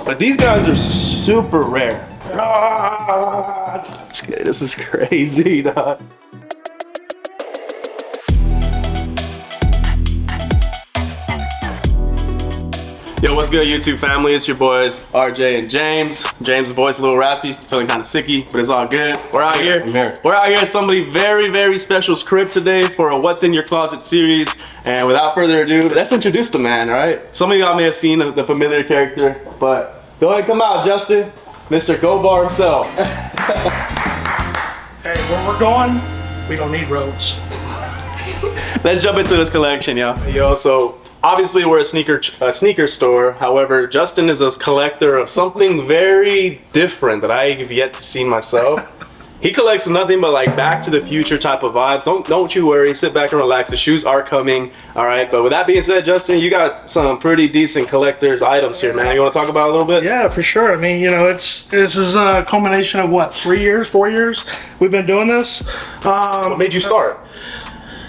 But these guys are super rare. This is crazy, dog. Yo, what's good, YouTube family? It's your boys, RJ and James. James' voice a little raspy, feeling kind of sicky, but it's all good. We're out here. We're out here at somebody very, very special's crib today for a What's in Your Closet series. And without further ado, let's introduce the man, right? Some of y'all may have seen the familiar character, but go ahead, come out, Justin. Mr. Gobar himself. Hey, where we're going, we don't need roads. Let's jump into this collection, y'all. Yo, so obviously we're a sneaker store. However, Justin is a collector of something very different that I have yet to see myself. He collects nothing but like Back to the Future type of vibes. Don't you worry, sit back and relax. The shoes are coming, all right? But with that being said, Justin, you got some pretty decent collector's items here, man. You want to talk about it a little bit? Yeah, for sure. I mean, you know, this is a culmination of what, 4 years we've been doing this. What made you start?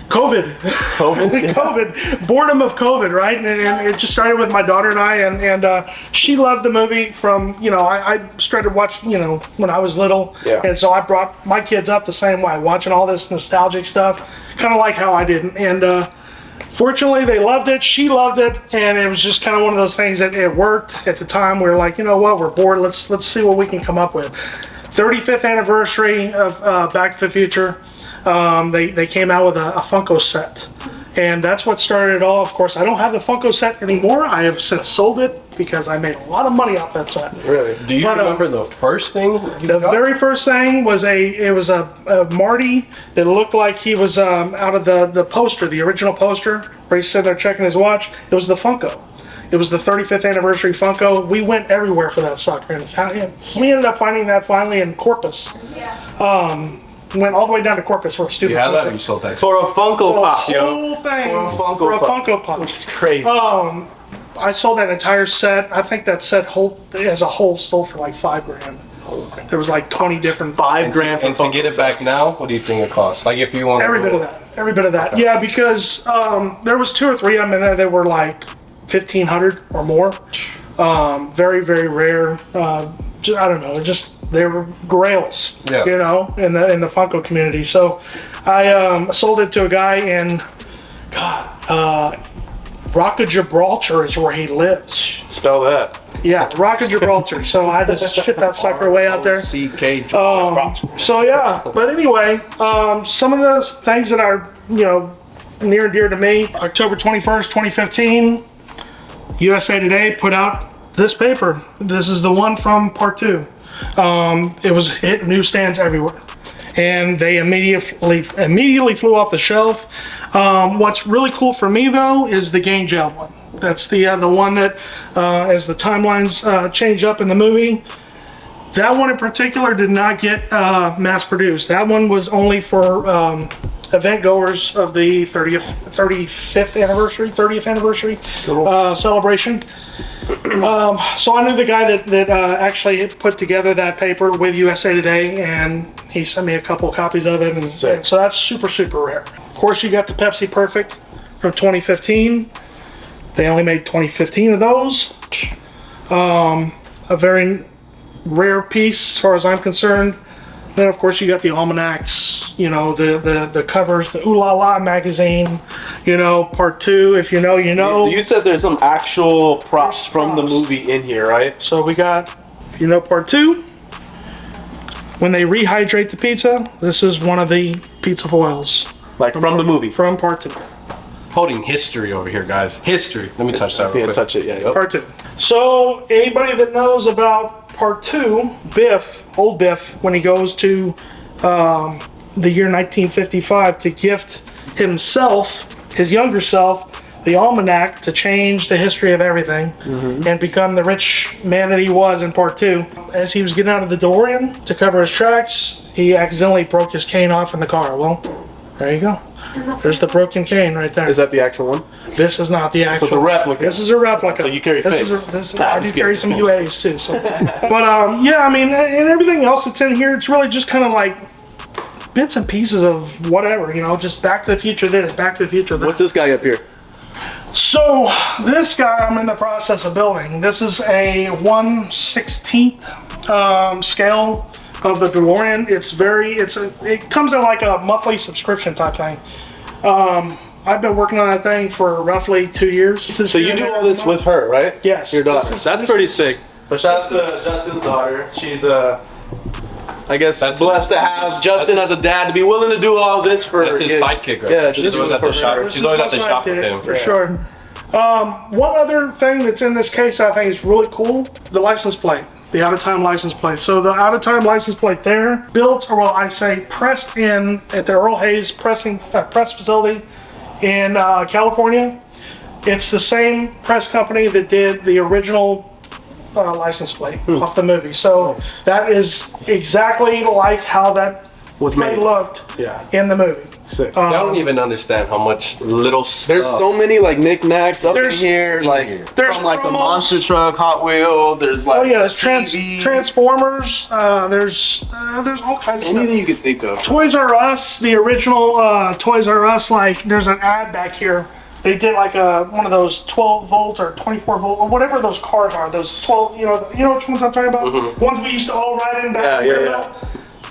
COVID. Yeah. COVID, boredom of COVID, right? And it just started with my daughter and I, and she loved the movie from, you know, I started watching, you know, when I was little. Yeah. And so I brought my kids up the same way, watching all this nostalgic stuff, kind of like how I did. And fortunately, they loved it. She loved it. And it was just kind of one of those things that it worked at the time. We were like, you know what, we're bored. Let's see what we can come up with. 35th anniversary of Back to the Future. They came out with a Funko set, and that's what started it all. Of course, I don't have the Funko set anymore. I have since sold it because I made a lot of money off that set. Really? Do you remember the first thing? The very first thing was a Marty that looked like he was out of the poster, the original poster, where he's sitting there checking his watch. It was the Funko. It was the 35th anniversary Funko. We went everywhere for that sucker, and we ended up finding that finally in Corpus. Yeah. Went all the way down to Corpus for a student. You had that, or you sold that? For a Funko Pop, yo. Whole thing. For a Funko Pop. It's crazy. I sold that entire set. I think that set as a whole sold for like $5,000. There was like 20 different. $5,000 And to get it back now, what do you think it costs? Like if you want every bit of that. Okay. Yeah, because there was 2 or 3 of them in there that were like 1,500 or more. Very, very rare. I don't know. They were Grails, yeah. You know, in the Funko community. So I sold it to a guy in, Rock of Gibraltar is where he lives. Spell that. Yeah, Rock of Gibraltar. So I had to ship that sucker away out there. CK. So yeah, but anyway, some of those things that are, you know, near and dear to me. October 21st, 2015, USA Today put out this paper. This is the one from part 2. It was hit newsstands everywhere, and they immediately flew off the shelf. What's really cool for me though is the Game Jail one. That's the one that, as the timelines change up in the movie, that one in particular did not get mass produced. That one was only for event goers of the 30th anniversary celebration. So I knew the guy that actually put together that paper with USA Today, and he sent me a couple copies of it, and so that's super, super rare. Of course, you got the Pepsi Perfect from 2015. They only made 2015 of those. A very rare piece as far as I'm concerned. Then of course you got the almanacs, you know, the covers, the Ooh La La magazine, you know, part 2, if you know, you know. You said there's some actual props from the movie in here, right? So we got, you know, part 2. When they rehydrate the pizza, this is one of the pizza foils. Like from the movie? From part 2. Holding history over here, guys. History. Let me touch that real quick. Touch it, yeah. Yep. Part 2. So anybody that knows about part 2, old Biff, when he goes to the year 1955 to gift himself, his younger self, the almanac to change the history of everything and become the rich man that he was in part 2. As he was getting out of the DeLorean to cover his tracks, he accidentally broke his cane off in the car. Well, there you go. There's the broken cane right there. Is that the actual one? This is not the actual. So it's a replica. This is a replica. So you carry fakes. I do carry some UAs too. So. But yeah, I mean, and everything else that's in here, it's really just kind of like bits and pieces of whatever, you know, just Back to the Future this, Back to the Future that. What's this guy up here? So this guy I'm in the process of building. This is a 1/16 scale of the DeLorean. It comes in like a monthly subscription type thing. I've been working on that thing for roughly 2 years. So you do all this with her, right? Yes. Your daughter. That's pretty sick. So shout out to Justin's daughter. She's I guess blessed to have Justin as a dad to be willing to do all this for. That's his sidekick, right? Yeah, she's always at the shop. She's always at the shop with him. For sure. One other thing that's in this case I think is really cool: the license plate, the out-of-time license plate. So the out-of-time license plate there, built, or well, I say pressed in at the Earl Hayes press facility in California. It's the same press company that did the original license plate off the movie. So that is exactly like how that was made looked in the movie. Sick. I don't even understand how much little stuff. There's so many like knickknacks up in here, there's from like the promos. monster truck, Hot Wheel. There's like there's TV. Transformers. There's all kinds of Anything stuff. you could think of. Toys R Us, the original Toys R Us. Like there's an ad back here. They did like one of those 12 volt or 24 volt or whatever those cars are. Those 12, you know which ones I'm talking about? Ones we used to all ride in back Yeah.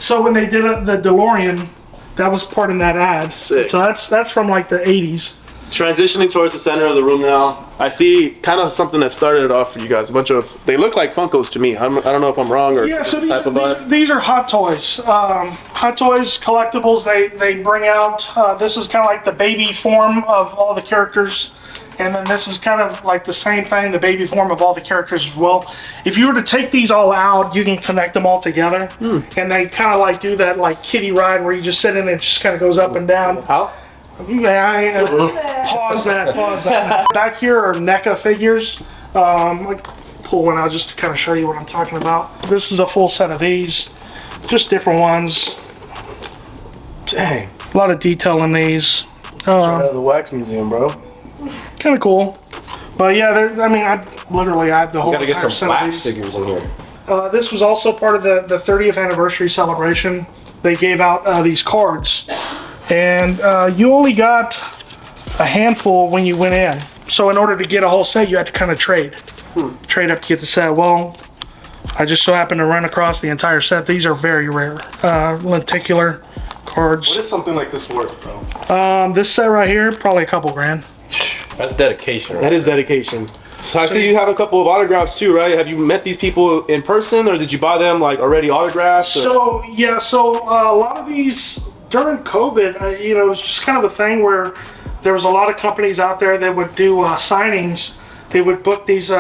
So when they did the DeLorean, that was part in that ad. Sick. So that's from like the 80s. Transitioning towards the center of the room now, I see kind of something that started it off for you guys. They look like Funkos to me. I don't know if I'm wrong or So type of vibe. these are Hot Toys. Hot Toys collectibles. They bring out. This is kind of like the baby form of all the characters, and then this is kind of like the same thing, the baby form of all the characters as well. If you were to take these all out, you can connect them all together, and they kind of like do that like kiddie ride where you just sit in and it just kind of goes up and down. How? Pause that. Back here are NECA figures. I'll pull one out just to kind of show you what I'm talking about. This is a full set of these, just different ones. Dang. A lot of detail in these. Straight out of the wax museum, bro. Kind of cool. But yeah, I had the whole Gotta get entire some set of wax these. figures in here. This was also part of the 30th anniversary celebration. They gave out these cards. And you only got a handful when you went in. So in order to get a whole set, you had to kind of trade. Trade up to get the set. Well, I just so happened to run across the entire set. These are very rare. Lenticular cards. What is something like this worth, bro? This set right here, probably a couple grand. That's dedication. Right? That is dedication. So I see you have a couple of autographs too, right? Have you met these people in person, or did you buy them like already autographed? So a lot of these during COVID, it was just kind of a thing where there was a lot of companies out there that would do signings. They would book these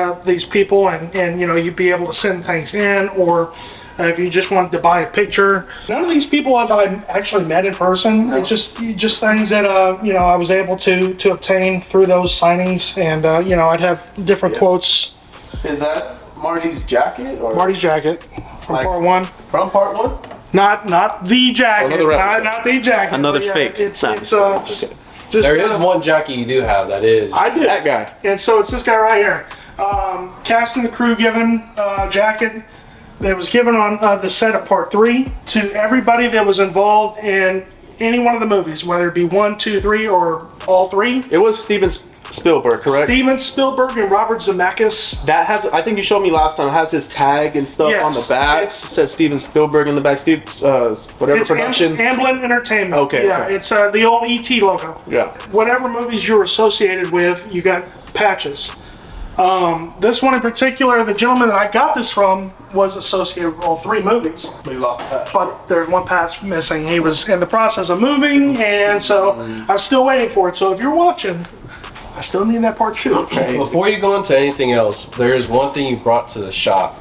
people, and you'd be able to send things in, or if you just wanted to buy a picture. None of these people have I actually met in person. It's just things that I was able to obtain through those signings, and I'd have different quotes. Is that Marty's jacket? Or? Marty's jacket from part one. From part one? Not the jacket. Another replica. Not the jacket. Another but yeah, fake. It's Nah. just There is one jacket you do have that is. I do. That guy. And so it's this guy right here. Cast and the crew given jacket that was given on the set of part 3 to everybody that was involved in any one of the movies, whether it be 1, 2, 3, or all 3. It was Steven Spielberg, correct? Steven Spielberg and Robert Zemeckis. That has, I think you showed me last time, it has his tag and stuff on the back. It says Steven Spielberg in the back. Whatever It's productions. Amblin Entertainment. Okay, Yeah, okay. it's the old ET logo. Yeah. Whatever movies you're associated with, you got patches. This one in particular, the gentleman that I got this from was associated with all 3 movies. But he lost the patch. But there's one patch missing. He was in the process of moving, and so I'm still waiting for it. So if you're watching, I still need that part 2. Before you go into anything else, there is one thing you brought to the shop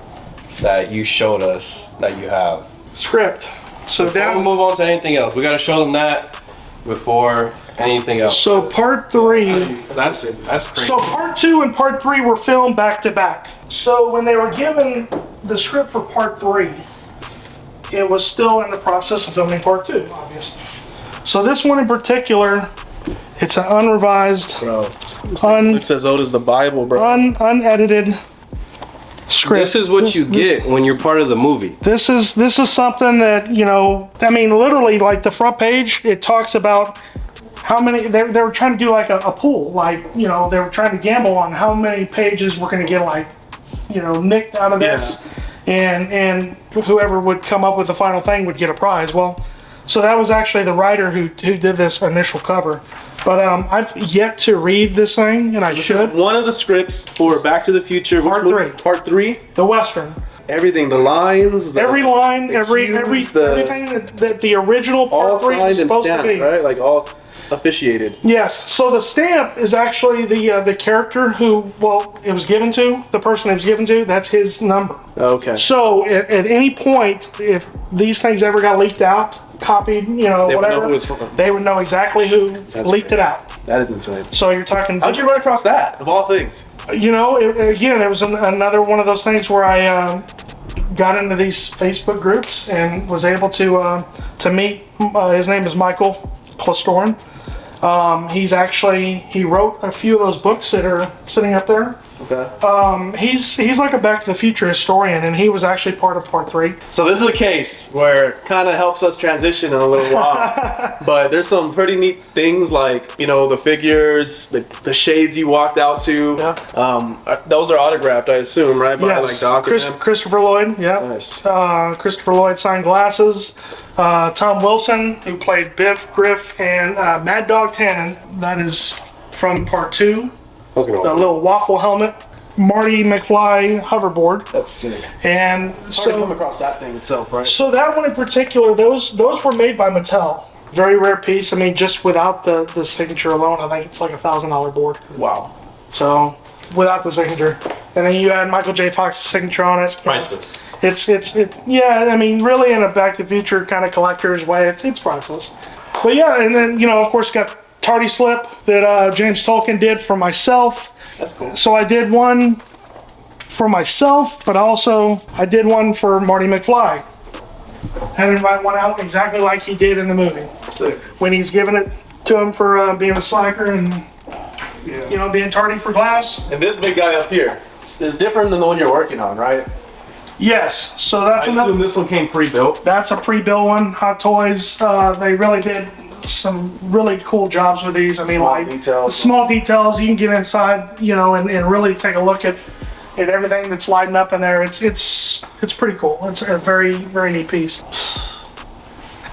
that you showed us that you have. Script. So Before we down. move on to anything else, we got to show them that before anything else. So part 3. That's crazy. So part 2 and part 3 were filmed back to back. So when they were given the script for part 3, it was still in the process of filming part 2, obviously. So this one in particular, it's an unrevised, Bro. Looks as old as the Bible, bro. unedited script. This is what you get when you're part of the movie. This is something that, literally like the front page, it talks about how many, they were trying to do like a pool, like, you know, they were trying to gamble on how many pages were going to get like, you know, nicked out of this. And whoever would come up with the final thing would get a prize. Well, so that was actually the writer who did this initial cover. But I've yet to read this thing, and I This should. is one of the scripts for Back to the Future. Part 3. Part 3. The Western. Everything, the lines, Every line, the everything that the original all Part 3 signed is and supposed stamped, to be. right? Like all officiated. Yes. So the stamp is actually the character who, well, it was given to, the person it was given to, that's his number. Okay. So at any point, if these things ever got leaked out, copied, you know, They would know whatever, who it's from. they would know exactly who leaked great. it out. That is insane. So you're talking, How'd you run across that, of all things? you know, it was another one of those things where I got into these Facebook groups and was able to meet, his name is Michael Clastorin. He wrote a few of those books that are sitting up there. Okay. He's like a Back to the Future historian, and he was actually part of Part 3. So this is a case where it kind of helps us transition in a little while. But there's some pretty neat things like, you know, the figures, the shades you walked out to. Yeah. Those are autographed, I assume, right? By like Doc and them? Christopher Lloyd, yeah. Nice. Christopher Lloyd signed glasses. Tom Wilson, who played Biff, Griff, and Mad Dog Tannen. That is from Part 2. The little waffle helmet. Marty McFly hoverboard. That's sick. And Hard to come across that thing itself, right? so that one in particular, those were made by Mattel. Very rare piece. I mean, just without the signature alone, I think it's like $1,000 board. Wow. So without the signature, and then you add Michael J. Fox's signature on it. Priceless. Yeah. I mean, really, in a Back to the Future kind of collector's way, it's priceless. But yeah, and then, you know, of course, got Tardy Slip that James Tolkien did for myself. That's cool. So I did one for myself, but also I did one for Marty McFly. Had him write one out exactly like he did in the movie. Sick. When he's giving it to him for being a slacker and, you know, being tardy for class. And this big guy up here is different than the one you're working on, right? Yes, so that's I assume this one came pre-built. That's a pre-built one. Hot Toys, they really did some really cool jobs with these. I mean, Small like details. the small details. You can get inside, you know, and really take a look at everything that's lighting up in there. It's pretty cool. It's a very, very neat piece.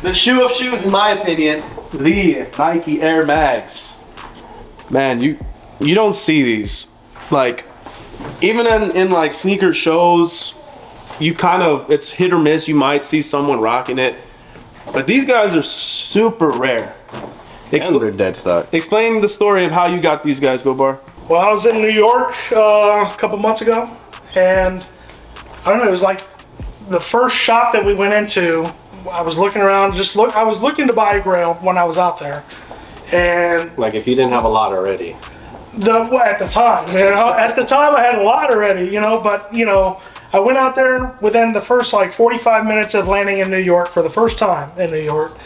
The shoe of shoes, in my opinion, the Nike Air Mags. Man, you don't see these. Like, even in like sneaker shows, you kind of, it's hit or miss. You might see someone rocking it. But these guys are super rare. And they're dead stock. Explain the story of how you got these guys, Gobar. Well, I was in New York a couple months ago, and I don't know, it was like the first shop that we went into. I was looking around, I was looking to buy a Grail when I was out there. And Like if you didn't have a lot already. at the time, you know, at the time I had a lot already, you know, but you know, I went out there within the first like 45 minutes of landing in New York for the first time in New York.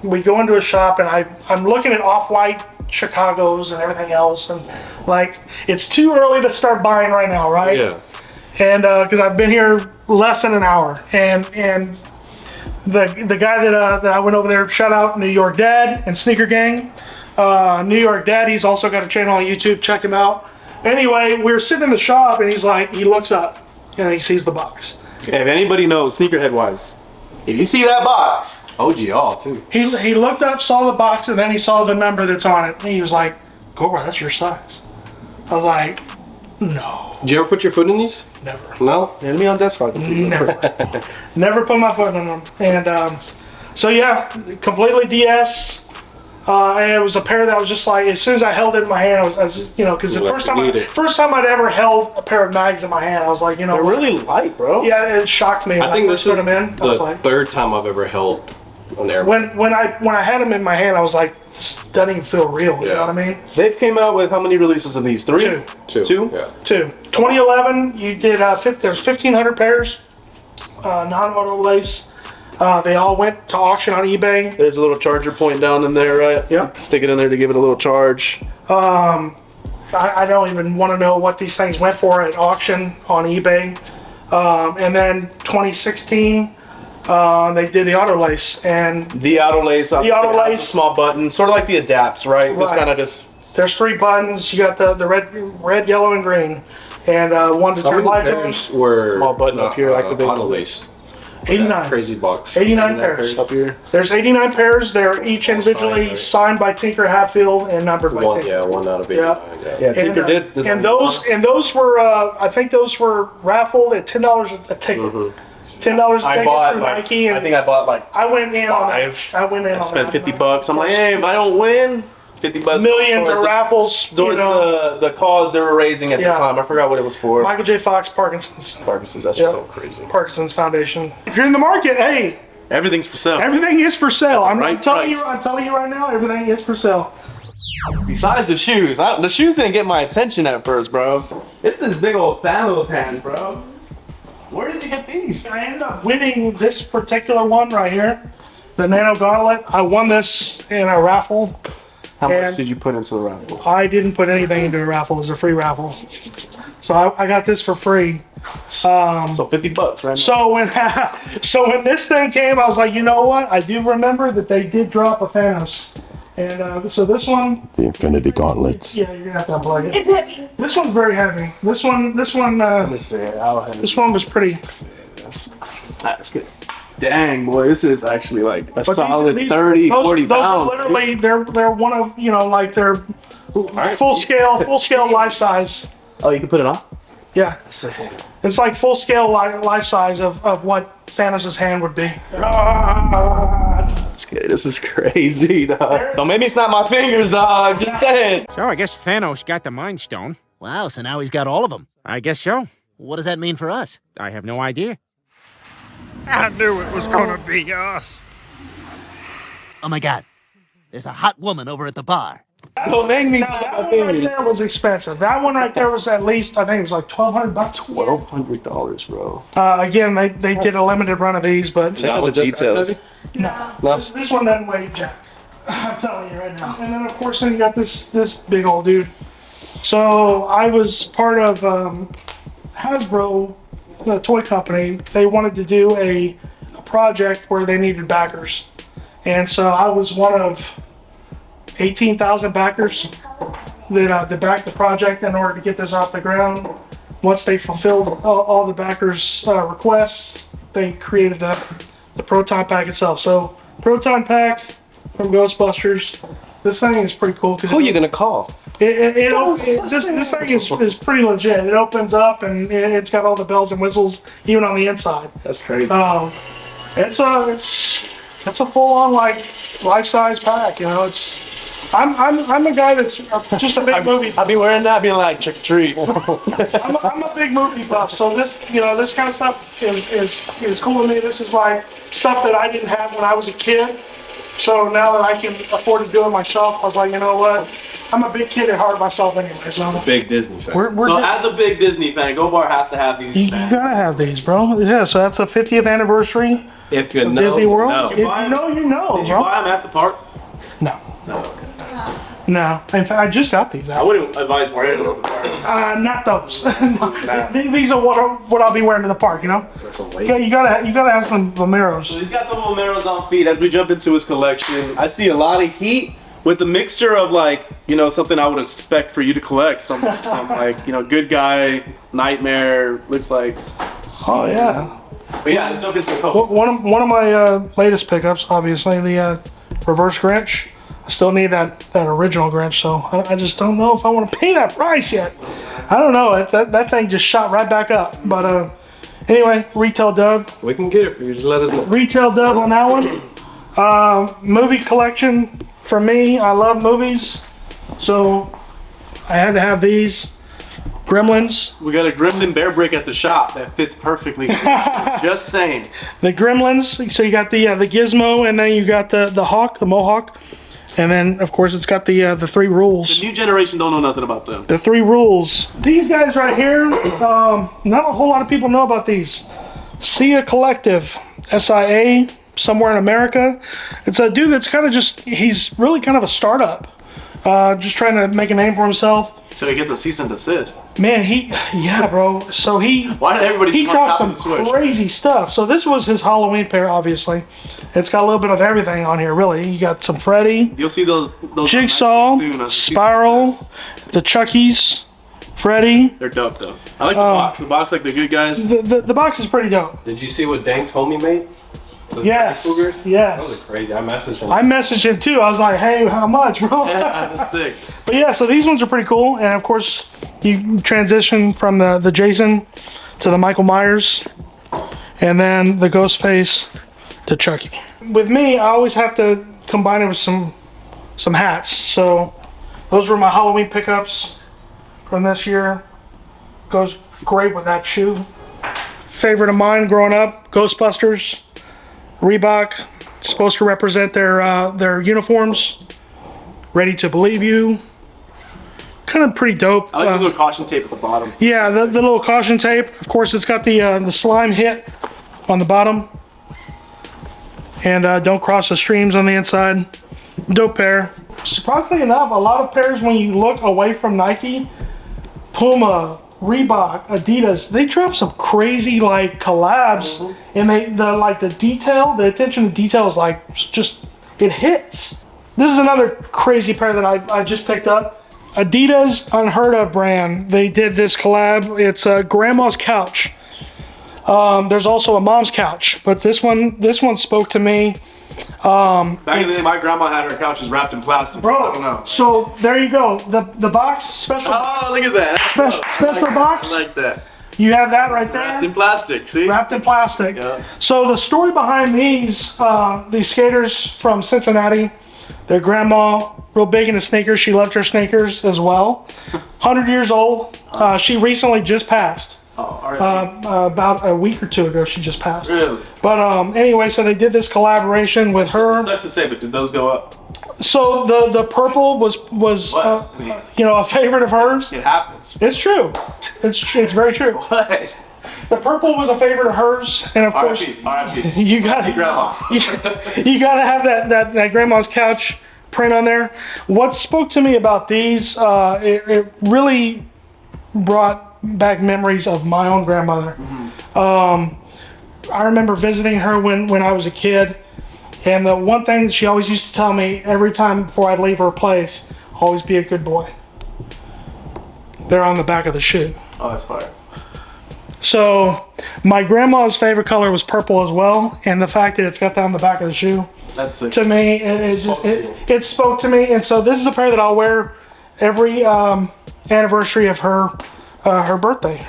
We go into a shop and I'm looking at Off-White Chicago's and everything else, and like it's too early to start buying right now, right? Yeah. And because I've been here less than an hour, and the guy that I went over there, shout out New York Dad and Sneaker Gang. New York Dad, he's also got a channel on YouTube, check him out. Anyway, we were sitting in the shop and he looks up and he sees the box. If anybody knows, sneakerhead wise, if you see that box, OG all too. He looked up, saw the box, and then he saw the number that's on it. And he was like, Gobar, that's your size. I was like, no, Did you ever put your foot in these? never. No? enemy on that side. Never put my foot in them. And so yeah, completely DS. And it was a pair that I was just like, as soon as I held it in my hand, I was just, you know, because the Like you need it. first time I'd ever held a pair of mags in my hand, I was like, you know, They're really light, bro. yeah, it shocked me. When I think first this is put them in. I was the like, third time I've ever held an Air. when I had them in my hand, I was like, this doesn't even feel real. You know what I mean? They've came out with how many releases of these? 3? Two. Yeah. 2011, you did. There's 1,500 pairs, non-moto lace. They all went to auction on eBay. There's a little charger point down in there, right? Yep. Stick it in there to give it a little charge. I don't even want to know what these things went for at auction on eBay. And then 2016, They did the auto lace, and The auto lace. The auto has a lace. small button, sort of like the adapts, right? Just Right. kind of just. there's 3 buttons. You got the red, yellow, and green, and one to How turn many lights on. pairs were Small button up here activates auto it. lace? 89. Crazy box. 89 pairs. Up here. There's 89 pairs. They're each individually right? signed by Tinker Hatfield and numbered by One, Tinker. yeah, one out of 8. Yeah. Yeah, Tinker did. design And those were I think those were raffled at $10 a ticket. $10 a I ticket bought for like. Nike, and I think I bought like. I went in on that. 5. I went in. I on spent that. $50. I'm like, hey, if I don't win, $50. Millions of towards the- raffles. You Towards know, the cause they were raising at Yeah. the time. I forgot what it was for. Michael J. Fox, Parkinson's Parkinson's. That's Yeah. so crazy. Parkinson's Foundation. If you're in the market, hey, Everything's for sale. everything is for sale. I'm right telling you. price. I'm telling you right now, everything is for sale. Besides the shoes, the shoes didn't get my attention at first, bro. It's this big old Thanos hand, bro. Where did you get these? I ended up winning this particular one right here, the Nano Gauntlet. I won this in a raffle. How much And- did you put into the raffle? I didn't put anything into a raffle. It was a free raffle. So I got this for free. So $50, right? So when when this thing came, I was like, you know what? I do remember that they did drop a Thanos. And so this one, The Infinity Gauntlets. yeah, you're gonna have to unplug it. It's heavy. This one's very heavy. This one, Let's see. this one was pretty. That's good. Dang, boy, this is actually like a But solid these- 30, those, 40 those are pounds. literally they're one of like they're full scale life size. Oh, you can put it on? Yeah, it's like full scale life size of what Thanos' hand would be. This is crazy, dog. Don't make me snap my fingers, dog. Just saying. So I guess Thanos got the Mind Stone. Wow, so now he's got all of them. I guess so. What does that mean for us? I have no idea. I knew it was gonna be us. Oh my god, there's a hot woman over at the bar. Don't make me Now, snap that my one right fingers. there was expensive. That one right there was at least, I think it was like $1,200. $1,200, bro. Again, they did a limited run of these, but Check out the details. no. No. This one doesn't weigh jack. I'm telling you right now. And then of course then you got this big old dude. So I was part of Hasbro, the toy company. They wanted to do a project where they needed backers, and so I was one of 18,000 backers that backed the project in order to get this off the ground. Once they fulfilled all the backers' requests, they created the Proton Pack itself. So Proton Pack from Ghostbusters. This thing is pretty cool because Who are you gonna call? this thing is pretty legit. It opens up and it's got all the bells and whistles even on the inside. That's crazy. It's a full on like life size pack. You know, I'm a guy that's just a big movie. I'll be wearing that, being like trick or treat. I'm a big movie buff, so this kind of stuff is cool to me. This is like stuff that I didn't have when I was a kid. So now that I can afford to do it myself, I was like, you know what? I'm a big kid at heart myself anyway. So Big Disney fan. we're So as a big Disney fan, Gobar has to have these. you fans. gotta have these, bro. Yeah, so that's the 50th anniversary If you of know, Disney you World. know. If you know, you know, Did you bro. buy them at the park? No, No. Okay. no. In fact, I just got these I out. wouldn't advise wearing those at the park. Not those. These are what I'll be wearing to the park. You know. Yeah, you gotta have some Vomeros. So he's got the Romeros on feet. As we jump into his collection, I see a lot of heat with the mixture of like, something I would expect for you to collect. Some like, good guy, nightmare, looks like. Oh yeah. But yeah, let's jump into the coat. One of my latest pickups, obviously the reverse Grinch. I still need that original Grinch, so I just don't know if I want to pay that price yet. I don't know. That thing just shot right back up. But anyway, retail dub. We can get it for you. Just let us know. Retail dub on that one. Movie collection for me. I love movies, so I had to have these. Gremlins. We got a Gremlin bear brick at the shop that fits perfectly. Just saying. The Gremlins. So you got the Gizmo, and then you got the Hawk, the Mohawk, and then of course it's got the 3 rules. The new generation don't know nothing about them. The 3 rules. These guys right here, not a whole lot of people know about these. SIA Collective, SIA, somewhere in America. It's a dude that's kind of he's really kind of a startup. Just trying to make a name for himself. So he gets a cease and desist. Man, yeah, bro. So Why did everybody he just want dropped to some copy the Switch? crazy stuff. So this was his Halloween pair, obviously. It's got a little bit of everything on here, really. You got some Freddy, You'll see those Jigsaw, soon as a cease and Spiral, desist. the Chuckies, Freddy. They're dope though. I like the box. The box like the good guys. The box is pretty dope. Did you see what Dank's homie made? The Yes, Cougars? That was yes. crazy. I messaged him. I messaged him too. I was like, hey, how much, bro? Yeah, that's sick. But yeah, so these ones are pretty cool. And of course, you transition from the Jason to the Michael Myers, and then the Ghostface to Chucky. With me, I always have to combine it with some hats. So those were my Halloween pickups from this year. Goes great with that shoe. Favorite of mine growing up, Ghostbusters, Reebok. Supposed to represent their uniforms. Ready to Believe You. Kind of pretty dope. I like the little caution tape at the bottom. Yeah, the little caution tape. Of course, it's got the slime hit on the bottom. And don't cross the streams on the inside. Dope pair. Surprisingly enough, a lot of pairs, when you look away from Nike, Puma, Reebok, Adidas, they drop some crazy like collabs, and the attention to detail is like just, it hits. This is another crazy pair that I just picked up. Adidas Unheard Of brand. They did this collab. It's a grandma's couch. There's also a mom's couch, but this one spoke to me. Back in the day, my grandma had her couches wrapped in plastic. So I don't know. So there you go. The box, special box. Oh, look at that. That's Special, dope. special I box. like that. You have that right Wrapped there. in plastic. See? Wrapped in plastic. Yeah. So the story behind these skaters from Cincinnati, their grandma, real big into sneakers. She loved her sneakers as well. 100 years old. She recently just passed. Oh, all right. About a week or two ago, she just passed. Really? But anyway, so they did this collaboration with her. It sucks to say, but did those go up? So the purple was What? I mean, a favorite of hers. it happens. It's true. It's very true. What? The purple was a favorite of hers, and of course, R.I.P. R.I.P. you got Grandma. you got to have that grandma's couch print on there. What spoke to me about these, it really brought back memories of my own grandmother. I remember visiting her when I was a kid, and the one thing that she always used to tell me every time before I'd leave her place, always be a good boy. They're on the back of the shoe. Oh, that's fire. So my grandma's favorite color was purple as well, and the fact that it's got that on the back of the shoe, That's sick. to me, it spoke to me. And so this is a pair that I'll wear every anniversary of her birthday.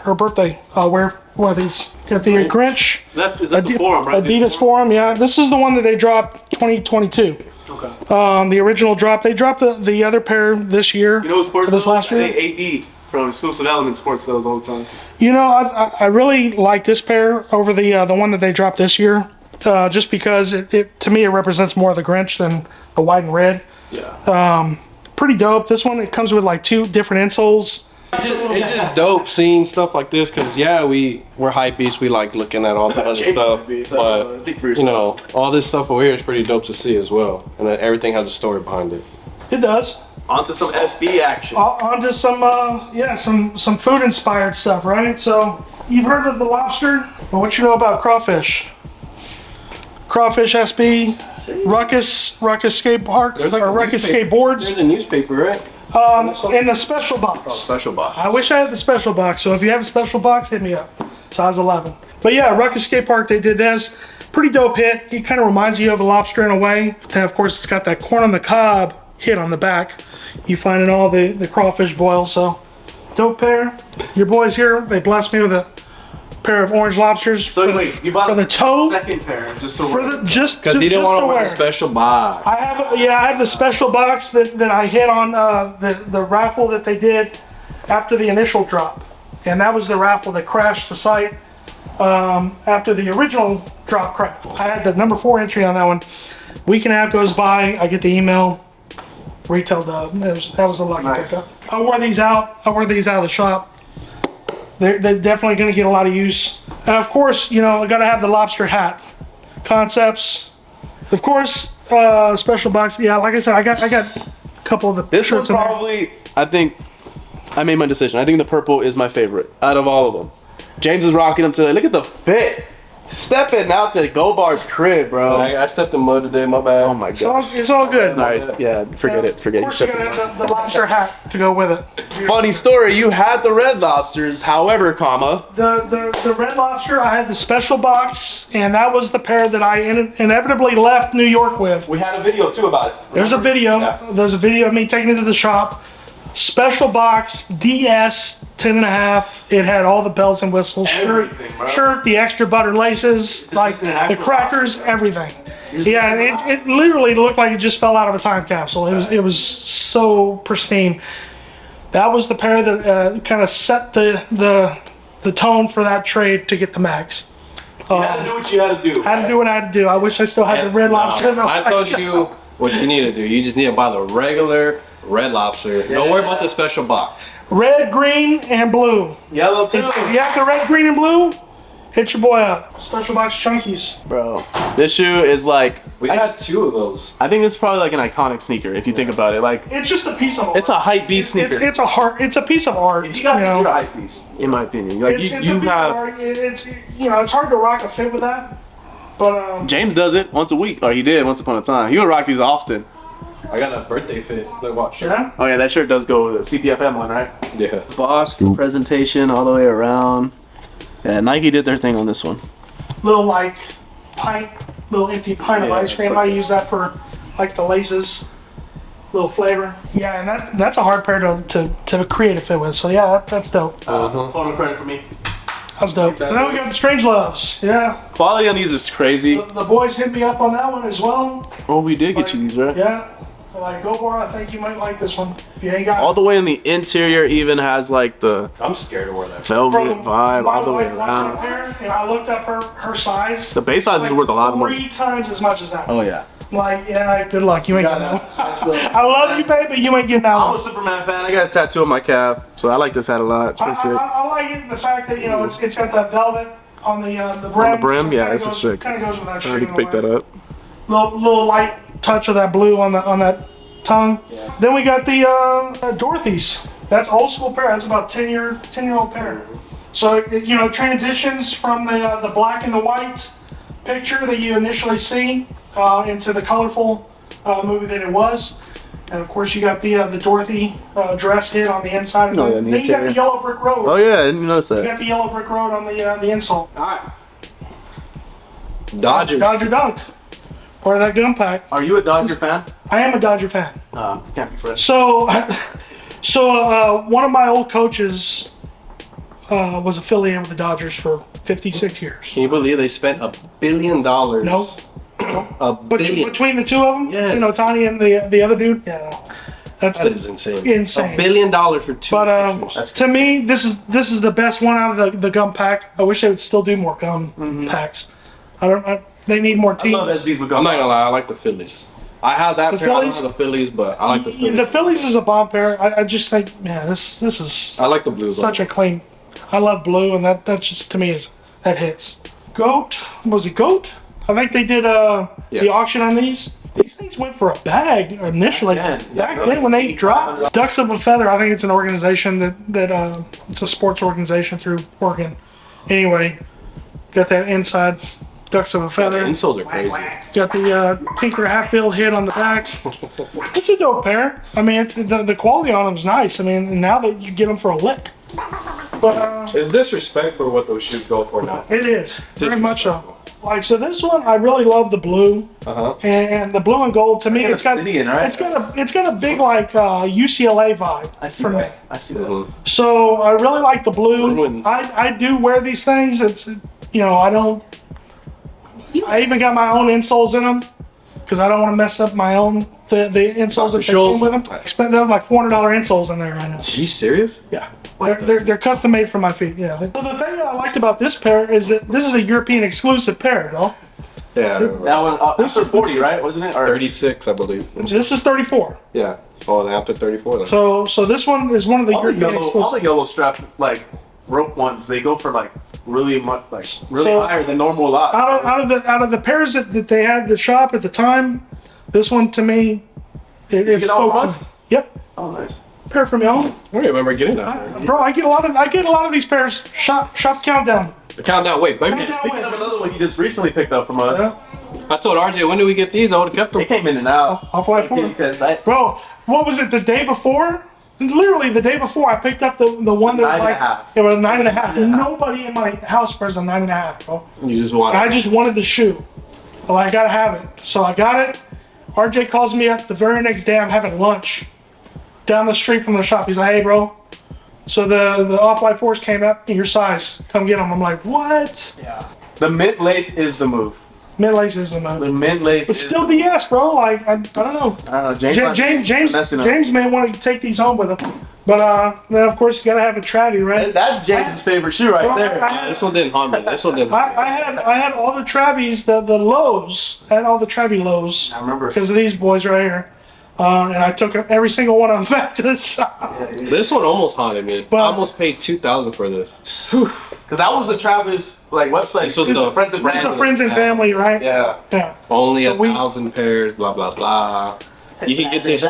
I'll wear one of these. Got the Grinch. Is that the forum, right? Adidas Forum, yeah. This is the one that they dropped 2022. Okay. The original drop. They dropped the other pair this year. You know who sports this those? last I year? think AE from Exclusive Element sports those all the time. You know, I really like this pair over the one that they dropped this year, just because it to me it represents more of the Grinch than the white and red. Yeah. Pretty dope. This one, it comes with like 2 different insoles. It's just dope seeing stuff like this because we're hype beasts. We like looking at all the other stuff, but Speak for you yourself. know, all this stuff over here is pretty dope to see as well, and everything has a story behind it. It does. Onto some SB action. Onto some food inspired stuff, right? So you've heard of the lobster, but what you know about crawfish? Crawfish SB, Ruckus Skate Park, There's like or a Ruckus newspaper. Skateboards. There's a newspaper, right? In the special box. Special box. I wish I had the special box, so if you have a special box, hit me up. Size 11. But yeah, Ruckus Skate Park, they did this. Pretty dope hit. It kind of reminds you of a lobster in a way. And of course, it's got that corn on the cob hit on the back. You find in all the crawfish boils, so dope pair. Your boys here, they blessed me with a pair of orange lobsters So wait, you bought for the toe. second pair just so For the just Because he didn't want to wear. wear a special box. I have the special box that I hit on the raffle that they did after the initial drop, and that was the raffle that crashed the site after the original drop crashed. I had the number 4 entry on that one. Week and a half goes by, I get the email, retail dub. That was a lucky Nice. pickup. I wore these out of the shop. They're definitely going to get a lot of use. And of course, you know, I got to have the lobster hat. Concepts. Of course, special box. Yeah, like I said, I got a couple of the This one's shirts in there. probably, I think, I made my decision. I think the purple is my favorite out of all of them. James is rocking them today. Look at the fit. Stepping out to Gobar's crib, bro. I stepped in mud today, my bad. Oh my god. It's all good. All right, yeah, forget it. Of course, you gotta have the lobster hat to go with it. Funny story, you had the red lobsters, however, The Red Lobster, I had the special box, and that was the pair that I inevitably left New York with. we had a video too about it. There's a video. Yeah. There's a video of me taking it to the shop. Special box, DS, 10.5. It had all the bells and whistles. Everything, bro. Shirt, the extra butter laces, like an the actual crackers, everything. Yeah, it literally looked like it just fell out of a time capsule. It was so pristine. That was the pair that kind of set the tone for that trade to get the max. You had to do what you had to do. Had to do what I had to do. I wish I still had the Red Lobster. I told you what you need to do. You just need to buy the regular Red Lobster. Don't worry about the special box. Red, green, and blue. Yellow too. If you have the red, green, and blue, hit your boy up. Special box chunkies. Bro, this shoe is like, We had 2 of those. I think this is probably like an iconic sneaker if you think about it. Like, It's just a piece of art. it's a hype beast sneaker. It's a piece of art. you got know? your hype piece, in my opinion. Like It's you a piece of have. art. It's it's hard to rock a fit with that. But James does it once a week, or he did once upon a time. He would rock these often. I got a birthday fit. Look, watch. yeah. Oh yeah, that shirt does go with the CPFM one, right? Yeah. Box presentation all the way around. Yeah, Nike did their thing on this one. Little like little empty pint of Yeah, ice cream. it's like I use that for like the laces. Little flavor. Yeah, and that's a hard pair to create a fit with. So yeah, that's dope. Photo credit for me. That's dope. So now we got the Strange Loves. Yeah. Quality on these is crazy. The boys hit me up on that one as well. Oh, we did get you these, right? Yeah. Like Gobar, I think you might like this one. If you ain't got All the way in the interior even has like the I'm scared to wear that. velvet From vibe my all the way wife wants around. a pair, and I looked up her size. The base size is worth a lot of money. 3 times as much as that. Oh yeah. I'm like, yeah, good luck. You ain't Got getting that one. that. I love you, baby, but you ain't getting that I'm a one. Superman fan. I got a tattoo on my calf, so I like this hat a lot. It's pretty sick. I like it, the fact that it's got that velvet on the brim. On the brim? Yeah, this is sick. Kind of goes with that I shoe. already in a picked way. that up. Little light touch of that blue on that tongue. Yeah. Then we got the Dorothy's. That's old school pair. That's about 10-year-old pair. So it transitions from the black and the white picture that you initially see into the colorful movie that it was. And of course you got the Dorothy dress hit on the inside. Oh, yeah, in the then you got the interior. yellow brick road. Oh yeah, I didn't notice You that. got the yellow brick road on the insole. Alright. Dodgers. Dodger Dunk. Part of that gun pack. Are you a Dodger fan? I am a Dodger fan. Can't be friends. So one of my old coaches was affiliated with the Dodgers for 56 years. Can you believe they spent $1 billion? No. $1 But billion. between the two of them, Yes. Tony and the other dude, yeah, that's That is insane. insane. $1 billion for 2 But pictures. to me, this is the best one out of the gum pack. I wish they would still do more gum packs. They need more teams. I love SBs with I'm gum. not gonna lie, I like the Phillies. I have that The pair. I don't Phillies? have the Phillies, but I like the Phillies. The Phillies is a bomb pair. I just think, man, this is I like the blues. such a clean. I love blue, and that just to me that hits. Goat, was it Goat? I think they did the auction on these. These things went for a bag initially. Back Back then, then when they dropped. Ducks of a Feather, I think it's an organization that it's a sports organization through Oregon. Anyway, got that inside. Ducks of a The Feather. insoles are crazy. Got the Tinker Hatfield hit on the back. It's a dope pair. I mean, it's the quality on them's nice. I mean, now that you get them for a lick. But It's disrespectful what those shoes go for now. it is very much so. Like, so this one, I really love the blue, and the blue and gold. To me, it's got Obsidian, right? it's got a big like UCLA vibe. I see for me. that. I see that. So I really like the blue. Bruins. I do wear these things. It's I don't. I even got my own insoles in them because I don't want to mess up my own the insoles that they Schultz. came with them. I spent like $400 insoles in there right now. Are you serious? Yeah, they're custom made for my feet. Yeah. So the thing that I liked about this pair is that this is a European exclusive pair, though. Yeah. That one, this is 40, right? Wasn't it? Or 36, I believe. This is 34. Yeah. Oh, and after 34. Then. So this one is one of the all the European yellow, all exclusive. the yellow strap like rope ones, they go for like really much, like really So, higher than normal lot. Out of the pairs that they had at the shop at the time, this one to me, it get all spoke to ones? me. pair from y'all. I don't remember getting that. Bro, I get a lot of these pairs. Shop countdown. The countdown. Wait, maybe. Countdown. Speaking of another one you just recently picked up from us. Yeah. I told RJ, when did we get these? I would have kept them. They came in and out. Off-White 4. Because I, Bro, what was it, the day before? Literally the day before, I picked up the one that was 9.5. it was a 9.5. Nobody in my house wears a 9.5, bro. You just want I just wanted the shoe. Well, I gotta have it. So I got it. RJ calls me up the very next day. I'm having lunch down the street from the shop. He's like, hey, bro. So the Off-White 4s came up in your size. Come get them. I'm like, what? yeah. The mint lace is the move. Mint lace is the The move. mint lace It's is still DS, bro. Like, I don't know. I don't know. James may want to take these home with him. But then of course you gotta have a Travie, right? That's James' favorite shoe right Bro, there. This one didn't haunt me. This one didn't haunt me. I had all the Travies, the lows. I had all the Travie lows. I remember. Because of these boys right here. And I took every single one of them back to the shop. This one almost haunted me. But- I almost paid $2,000 for this. Because that was the Travis like website. This was This the- is friends and This is the family. friends and family, right? Yeah. Yeah. Only But we- 1,000 pairs. Blah blah blah. You can get this.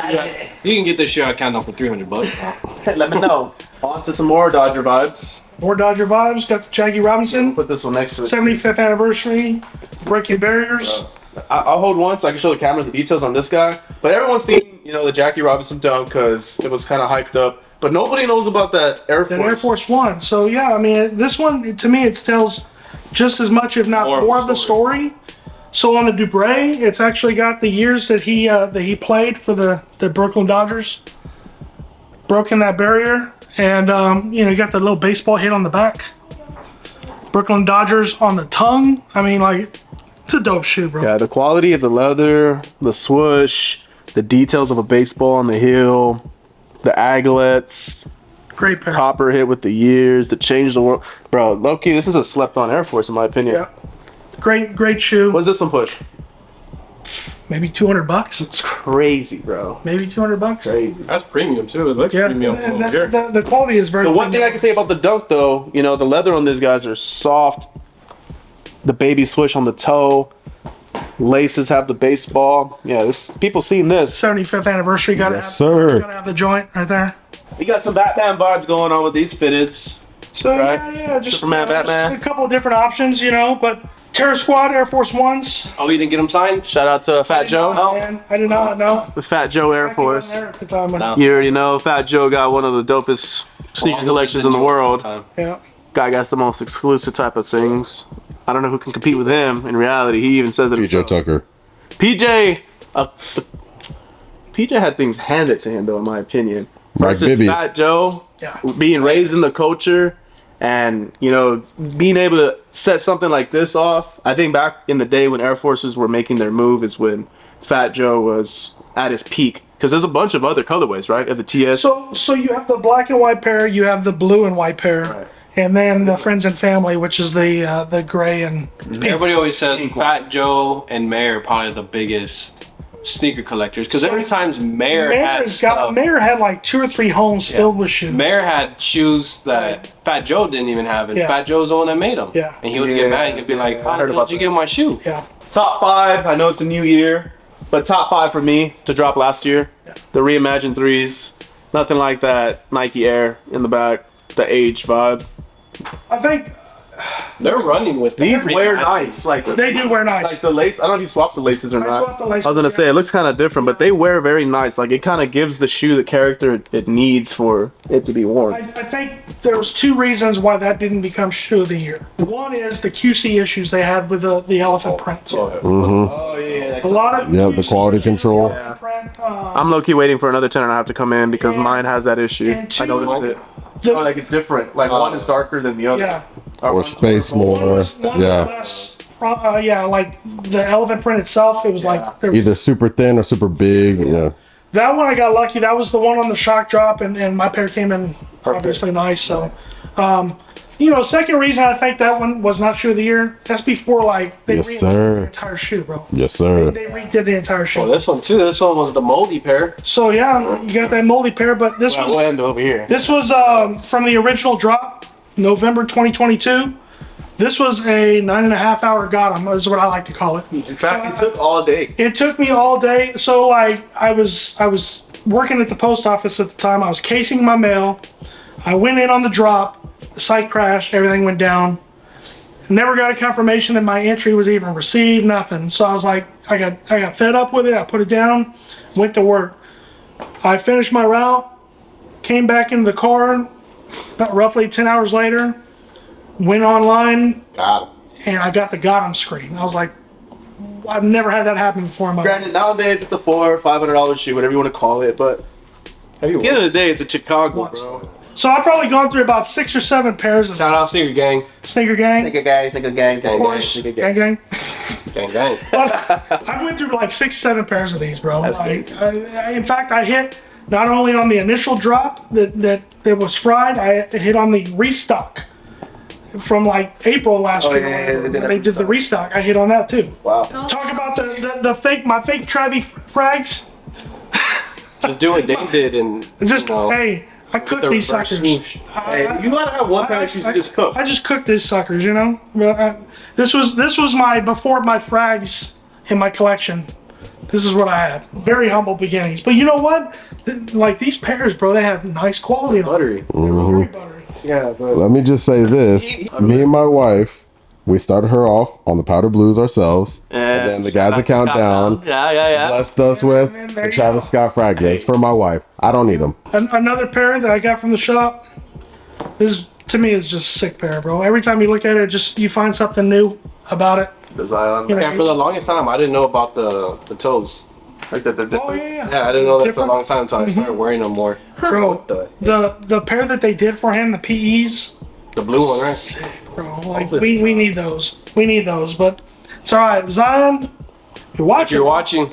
You can get this shoe at countdown for $300. Let me know. On to some more Dodger vibes. More Dodger vibes. Got the Jackie Robinson. Put this one next to it. 75th anniversary. Breaking barriers. I'll hold one so I can show the camera the details on this guy. But everyone's seen, the Jackie Robinson dunk because it was kind of hyped up. But nobody knows about that Air Force. That Air Force One. So yeah, I mean, this one to me it tells just as much, if not more, of the story. So on the Dubray, it's actually got the years that he played for the Brooklyn Dodgers. Broken that barrier, and you got the little baseball hit on the back. Brooklyn Dodgers on the tongue. I mean, like, it's a dope shoe, bro. Yeah, the quality of the leather, the swoosh, the details of a baseball on the heel, the aglets, Great pair. copper hit with the years that changed the world. Bro, low-key, this is a slept-on Air Force in my opinion. Yeah. Great shoe. What does this one push? Maybe $200. It's crazy, bro. Maybe $200. Crazy. That's premium too. It looks Yeah, premium and over here. the quality is very. The one thing I can say about the dunk, though, the leather on these guys are soft. The baby swoosh on the toe. Laces have the baseball. Yeah, this people seen this. 75th anniversary. Gotta Yes, sir. Gotta have the joint right there. We got some Batman vibes going on with these fitteds. So Right. yeah, just Superman, Batman. just a couple of different options, but Terror Squad Air Force Ones. Oh, you didn't get them signed? Shout out to Fat Joe. Man, I did not know. The Fat Joe Air I Force. wasn't there at the time. No. You already know Fat Joe got one of the dopest sneaker collections in the world. Yeah. Guy got the most exclusive type of things. I don't know who can compete with him. In reality, he even says it PJ himself. Tucker. PJ had things handed to him, though, in my opinion. Mike Versus Bibby. Fat Joe, Yeah. being raised in the culture and, being able to set something like this off. I think back in the day when Air Forces were making their move is when Fat Joe was at his peak. Because there's a bunch of other colorways, right? Of the TS. So you have the black and white pair, you have the blue and white pair, Right. and then the Friends and Family, which is the gray and pink. Everybody always says Pink Fat Joe and Mayor are probably the biggest sneaker collectors because every time Mayor had stuff, Mayor had like 2 or 3 homes filled with shoes. Mayor had shoes that Fat Joe didn't even have, and Yeah. Fat Joe's the one that made them. Yeah. And he would get mad. He'd be like, I "How heard did about you that. get my shoe?" Yeah. Top 5, I know it's a new year, but top 5 for me to drop last year. Yeah. The reimagined 3s. Nothing like that Nike Air in the back. The age vibe. I think They're running with These every wear match. nice. Like they do wear nice. Like the lace, I don't know if you swapped the laces or I not. swapped the laces, I was gonna yeah. say it looks kind of different, but they wear very nice. Like it kind of gives the shoe the character it needs for it to be worn. I think there was 2 reasons why that didn't become shoe of the year. One is the QC issues they had with the elephant print. Mm-hmm. Oh yeah. A lot of Yep, the QC quality issues control. with the elephant print, I'm low key waiting for another 10.5 to come in because And- mine has that issue. and I noticed two, it. the- Like it's different. Like one is darker than the other. yeah. Or space more. One was Yeah. less, like the elephant print itself, it was like there was, Either super thin or super big. Yeah. that one I got lucky. That was the one on the shock drop, and my pair came in obviously nice. So, second reason I think that one was not shoe of the year. That's before like they Yes, redid sir. the entire shoe, bro. Yes, sir. They redid the entire shoe. Oh, this one too. This one was the moldy pair. So yeah, you got that moldy pair, but this We'll was end over here. this was from the original drop, November 2022. This was a 9.5 hour got 'em, is what I like to call it. In fact, it took all day. It took me all day. So like I was working at the post office at the time. I was casing my mail. I went in on the drop. The site crashed. Everything went down. Never got a confirmation that my entry was even received. Nothing. So I was like, I got fed up with it. I put it down. Went to work. I finished my route. Came back into the car. About roughly 10 hours later. Went online. Got him. And I got the got him screen. I was like, I've never had that happen before in my life. Granted, nowadays it's a $400 or $500 shoe, whatever you want to call it, but at the end of the day, it's a Chicago, bro. So I've probably gone through about 6 or 7 pairs of Shout out Sneaker Gang. Sneaker Gang. Sneaker gang, sneaker gang, Gang, Of course. gang, Gang, gang. Gang, gang. But I went through like 6, 7 pairs of these, bro. That's Like, in fact, I hit not only on the initial drop that was fried, I hit on the restock from like April last year. Yeah, they did the restock. I hit on that too. Wow. Talk about my fake Travi frags. Just do what they did and Just you know, hey, I cooked the these reverse suckers. swoosh. Hey, you gotta have one pair of shoes to just cook. I just cooked these suckers, you know. But this was my before my frags in my collection. This is what I had. Very humble beginnings, but you know what? Like these pairs, bro, they have nice quality. Buttery. Very buttery. Yeah, but Let me just say this. Me and my wife, we started her off on the powder blues ourselves. And then the guys at Countdown Yeah. blessed us with And the there you Travis go. Scott fragments for my wife. I don't need them. Another pair that I got from the shop. This to me is just a sick pair, bro. Every time you look at it, just you find something new about it. the Zion, You know, And for the longest time, I didn't know about the toes. like that, they're Oh different. yeah. Yeah, I didn't know that for a Different. long time until I started wearing them more. Bro, the pair that they did for him, the PEs, The blue one, right? bro. Like we need those. We need those. But it's all right, Zion. You're watching. If you're watching,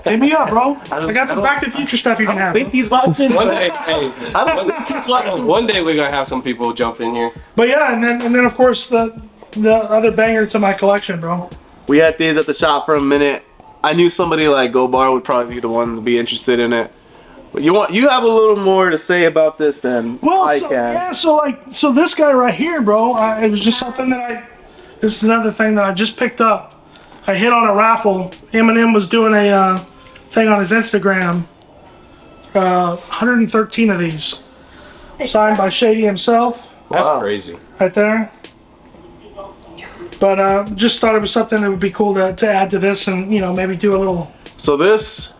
Hit me up, bro. I don't- got some I don't- Back to the Future stuff you can I have. think he's watching. one day, hey, I don't think he's watching. one day we're gonna have some people jump in here. But yeah, and then of course the other banger to my collection, bro. We had these at the shop for a minute. I knew somebody like Gobar would probably be the one to be interested in it. But you have a little more to say about this than Well, I so, can. yeah, so this guy right here, bro. It was just something that this is another thing that I just picked up. I hit on a raffle. Eminem was doing a thing on his Instagram. 113 of these, signed by Shady himself, That's Wow. crazy. right there. But just thought it was something that would be cool to add to this, and maybe do a little. So this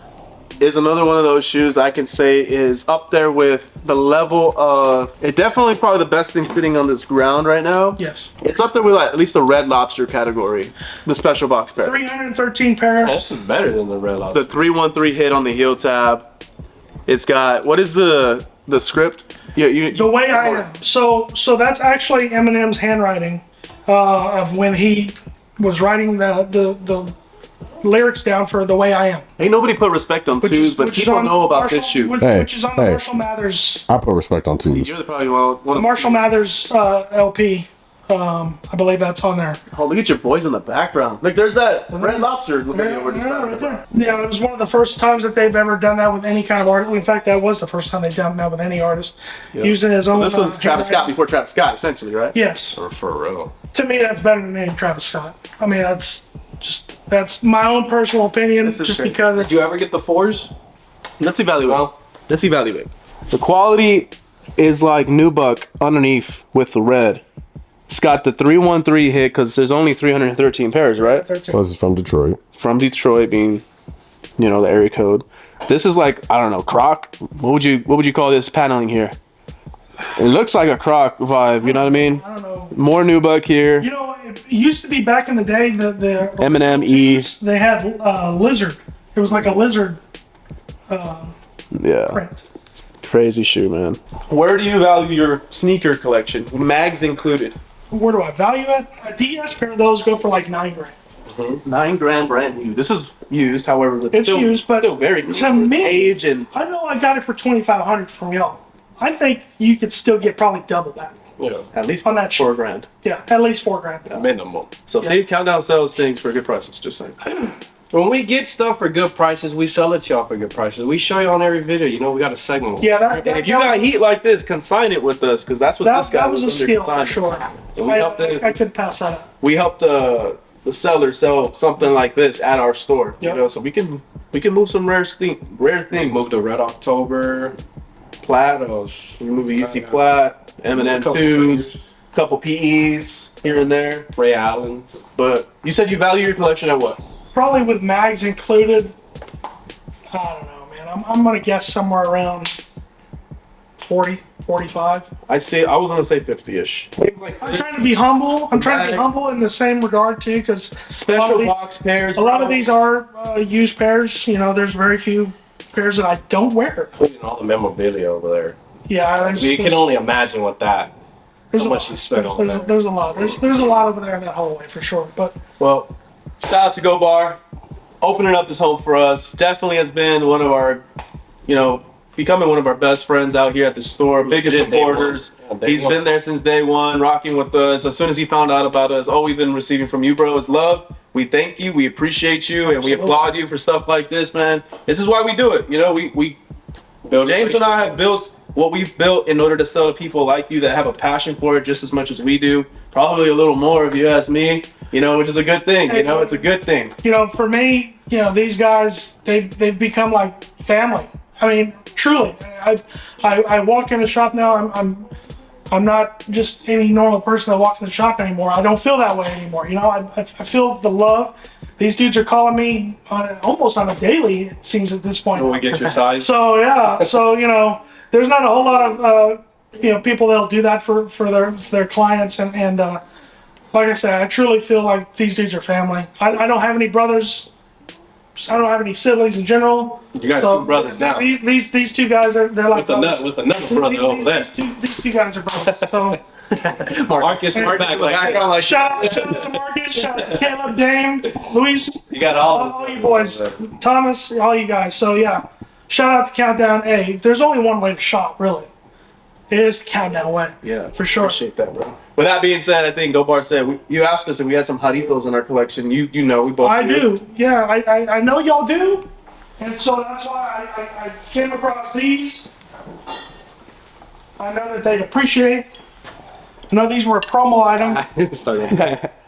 is another one of those shoes I can say is up there with the level of, it definitely probably the best thing sitting on this ground right now. Yes. It's up there with like, at least the Red Lobster category, the special box pair. 313 pairs. This is better than the red lobster. The 313 hit on the heel tab. It's got, what is the script? The way I am. So that's actually Eminem's handwriting of when he was writing the lyrics down for The Way I Am. Ain't nobody put respect on twos, but which is people on know about Marshall- this shoe. Which, Hey, which is on the hey. Marshall Mathers, I put respect on twos. You're probably one of the the Marshall Mathers LP. I believe that's on there. Oh, look at your boys in the background. Like, there's that Red Lobster video we're just Yeah, talking right about. there. Yeah, it was one of the first times that they've ever done that with any kind of art. In fact, that was the first time they've done that with any artist. Using his own. This was Travis Scott handwriting. before Travis Scott, essentially, right? Yes. For real. To me, that's better than any Travis Scott. I mean, that's my own personal opinion, This is just great. because it's. Did you ever get the fours? Let's evaluate. Well, Let's evaluate. The quality is like nubuck underneath with the red. It's got the 313 hit because there's only 313 pairs, right? 13. This is from Detroit. From Detroit being, the area code. This is like, I don't know, Croc. What would you call this paneling here? It looks like a Croc vibe, you know what I mean? I don't know. More nubuck here. You know, it used to be back in the day the Eminem E. they had lizard. It was like a lizard Yeah. print. Crazy shoe, man. Where do you value your sneaker collection? Mags included. Where do I value it? A DS pair of those go for like $9 grand. $9 brand new. This is used, however, It's still, used, but still very to clean. me- Age and I know I got it for $2,500 from y'all. I think you could still get probably double that. yeah, at least On that $4 grand. Yeah, at least $4 grand. minimum. So see, Countdown sells things for good prices. Just saying. When we get stuff for good prices, we sell it to y'all for good prices. We show you on every video. We got a segment. Yeah, that, And if you got heat like this, consign it with us because that's what this guy that was a under steal for consignment. sure. And we helped I could pass that up. We helped the sellers sell something like this at our store. Yep. You know, so we can move some rare things. Move the Red October, Platos. We can move a UC Plat, Eminem 2s, couple PEs here and there. Ray Allens. But you said you value your collection at what? Probably with mags included. I don't know, man. I'm gonna guess somewhere around 40, 45. I was gonna say 50-ish. Things like I'm trying to be humble. I'm trying to be humble in the same regard too, because special box pairs. a lot of these are used pairs. You know, there's very few pairs that I don't wear. Putting all the memorabilia over there. Yeah, You can only imagine what that. there's how a much lot. you spent on that. There's a lot. There's a lot over there in that hallway for sure. But Well, shout out to Gobar, opening up his home for us. Definitely has been one of our, becoming one of our best friends out here at the store. Biggest Legit day one. supporters. Yeah, day He's one. been there since day one, rocking with us. As soon as he found out about us, all we've been receiving from you, bro, is love. We thank you, we appreciate you, and we Absolutely. applaud you for stuff like this, man. This is why we do it. We James and I have built what we've built in order to sell to people like you that have a passion for it just as much as we do. Probably a little more if you ask me, which is a good thing. It's a good thing. for me, these guys, they've become like family. I mean, truly. I walk in the shop now. I'm not just any normal person that walks in the shop anymore. I don't feel that way anymore. I feel the love. These dudes are calling me almost on a daily, it seems at this point. When we get your size. So yeah, there's not a whole lot of people that'll do that for their clients, and like I said, I truly feel like these dudes are family. I don't have any brothers. I don't have any siblings in general. You got two brothers now. These two guys they're like brothers. with another brother over there. These two guys are brothers. So Marques is back like this. shout out to Marques, shout out to Caleb, Dame, Luis, You got all you boys, Thomas, all you guys. So yeah, shout out to Countdown. Hey, there's only one way to shop, really. It is the Countdown way. Yeah, for sure. Appreciate that, bro. With that being said, I think Gobar said you asked us if we had some jaritos in our collection. We both I do. Yeah, I know y'all do, and so that's why I came across these. I know that they appreciate. I know these were a promo item,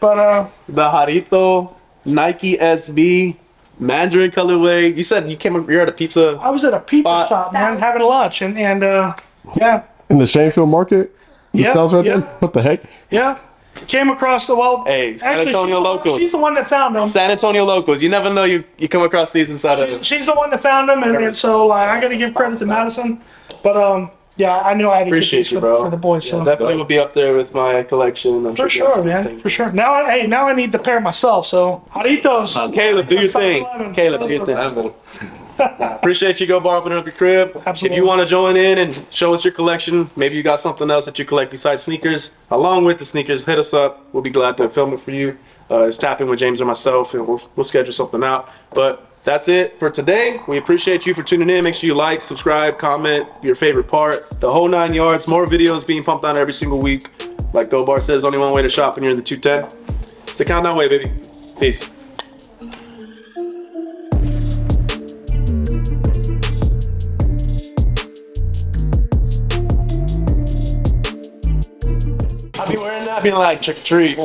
but The jarito, Nike SB, Mandarin colorway. You said you're at a pizza. I was at a pizza Spot. shop, man, having lunch, and yeah. In the Shanefield Market? The Yeah, stalls right yeah. there? What the heck? Yeah, came across Hey, San actually, Antonio locals. She's the one that found them. San Antonio locals. You never know you come across these inside of. She's the one that found them, and so I got to give credit to Madison. But yeah, I knew I had to Appreciate get these you, bro. for the boys. So Definitely will be up there with my collection. I'm for sure you sure, guys man, for sure. Now I need the pair myself. So jaritos. Caleb, do your thing. 11. Caleb, do your thing. Appreciate you, Gobar, opening up your crib. Absolutely. If you want to join in and show us your collection, maybe you got something else that you collect besides sneakers, along with the sneakers, hit us up. We'll be glad to film it for you. It's tapping with James or myself, and we'll schedule something out. But that's it for today. We appreciate you for tuning in. Make sure you like, subscribe, comment your favorite part. The whole 9 yards. More videos being pumped out every single week. Like Gobar says, only one way to shop when you're in the 210. It's the Countdown way, baby. Peace. I'll be wearing that, being like trick or treat.